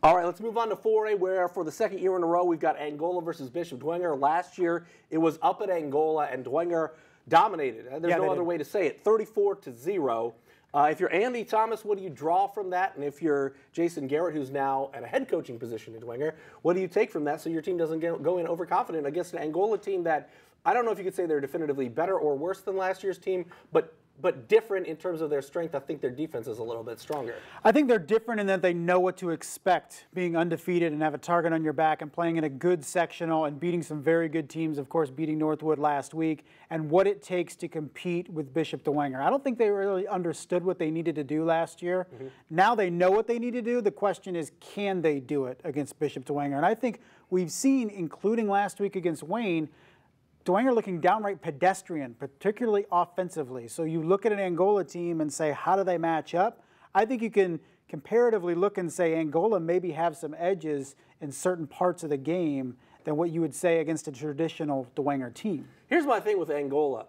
All right, let's move on to 4A, where for the second year in a row, we've got Angola versus Bishop Dwneger. Last year, it was up at Angola, and Dwneger dominated. There's no other way to say it, 34-0. If you're Andy Thomas, what do you draw from that? And if you're Jason Garrett, who's now at a head coaching position at Dwneger, what do you take from that so your team doesn't go in overconfident against an Angola team that, I don't know if you could say they're definitively better or worse than last year's team, but different in terms of their strength. I think their defense is a little bit stronger. I think they're different in that they know what to expect, being undefeated and have a target on your back and playing in a good sectional and beating some very good teams, of course, beating Northwood last week, and what it takes to compete with Bishop Dwneger. I don't think they really understood what they needed to do last year. Now they know what they need to do. The question is, can they do it against Bishop Dwneger? And I think we've seen, including last week against Wayne, Dwneger looking downright pedestrian, particularly offensively. So you look at an Angola team and say, how do they match up? I think you can comparatively look and say Angola maybe have some edges in certain parts of the game than what you would say against a traditional Dwneger team. Here's my thing with Angola.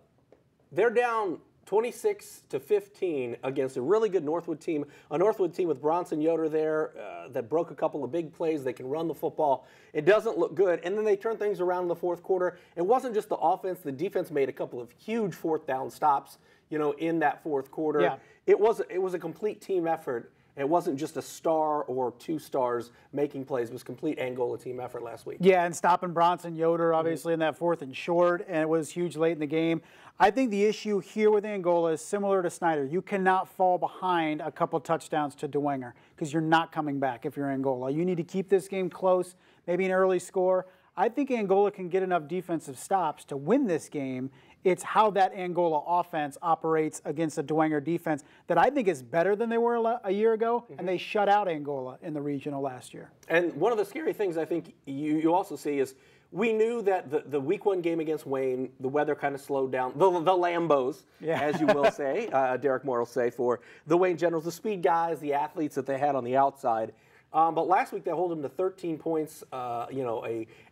They're down 26-15 against a really good Northwood team, a Northwood team with Bronson Yoder there that broke a couple of big plays. They can run the football. It doesn't look good. And then they turn things around in the fourth quarter. It wasn't just the offense. The defense made a couple of huge fourth down stops, you know, in that fourth quarter. Yeah. It was a complete team effort. It wasn't just a star or two stars making plays. It was complete Angola team effort last week. Yeah, and stopping Bronson Yoder, obviously, in that fourth and short, and it was huge late in the game. I think the issue here with Angola is similar to Snyder. You cannot fall behind a couple touchdowns to Dwneger because you're not coming back if you're Angola. You need to keep this game close, maybe an early score. I think Angola can get enough defensive stops to win this game. It's how that Angola offense operates against a Dwneger defense that I think is better than they were a year ago, and they shut out Angola in the regional last year. And one of the scary things I think you also see is we knew that the week one game against Wayne, the weather kind of slowed down. The Lambos, as you will say, Derek Moore will say, for the Wayne Generals, the speed guys, the athletes that they had on the outside. But last week they hold them to 13 points, you know,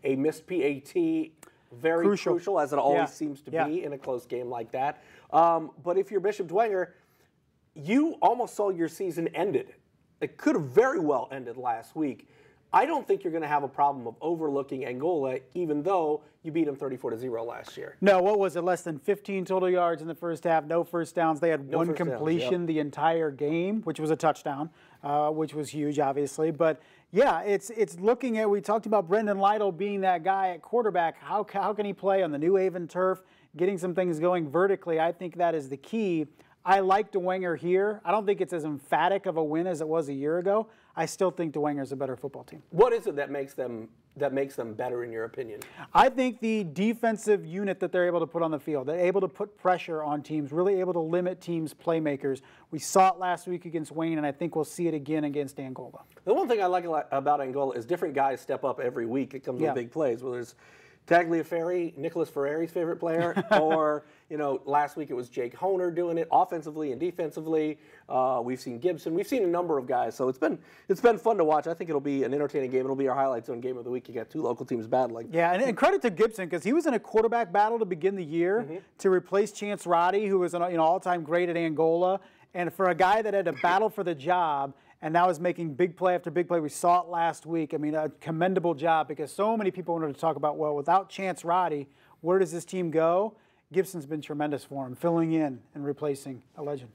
a missed PAT. Very crucial, as it always seems to be in a close game like that. But if you're Bishop Dwneger, you almost saw your season ended. It could have very well ended last week. I don't think you're going to have a problem of overlooking Angola, even though you beat them 34-0 last year. No, what was it? Less than 15 total yards in the first half, no first downs. They had one completion the entire game, which was a touchdown, which was huge, obviously. But yeah, it's looking at, we talked about Brendan Lytle being that guy at quarterback. How can he play on the New Haven turf, getting some things going vertically? I think that is the key. I like Dwneger here. I don't think it's as emphatic of a win as it was a year ago. I still think Dwenger is a better football team. What is it that makes them better in your opinion? I think the defensive unit that they're able to put on the field, they're able to put pressure on teams, really able to limit teams' playmakers. We saw it last week against Wayne, and I think we'll see it again against Angola. The one thing I like about Angola is different guys step up every week. It comes with big plays, whether it's Tagliaferri, Nicholas Ferreri's favorite player, or, you know, last week it was Jake Honer doing it offensively and defensively. We've seen Gibson. We've seen a number of guys. So it's been fun to watch. I think it'll be an entertaining game. It'll be our highlights on Game of the Week. You got two local teams battling. Yeah, and credit to Gibson because he was in a quarterback battle to begin the year to replace Chance Roddy, who was an all-time great at Angola. And for a guy that had to battle for the job and now is making big play after big play. We saw it last week. I mean, a commendable job because so many people wanted to talk about, well, without Chance Roddy, where does this team go? Gibson's been tremendous for him, filling in and replacing a legend.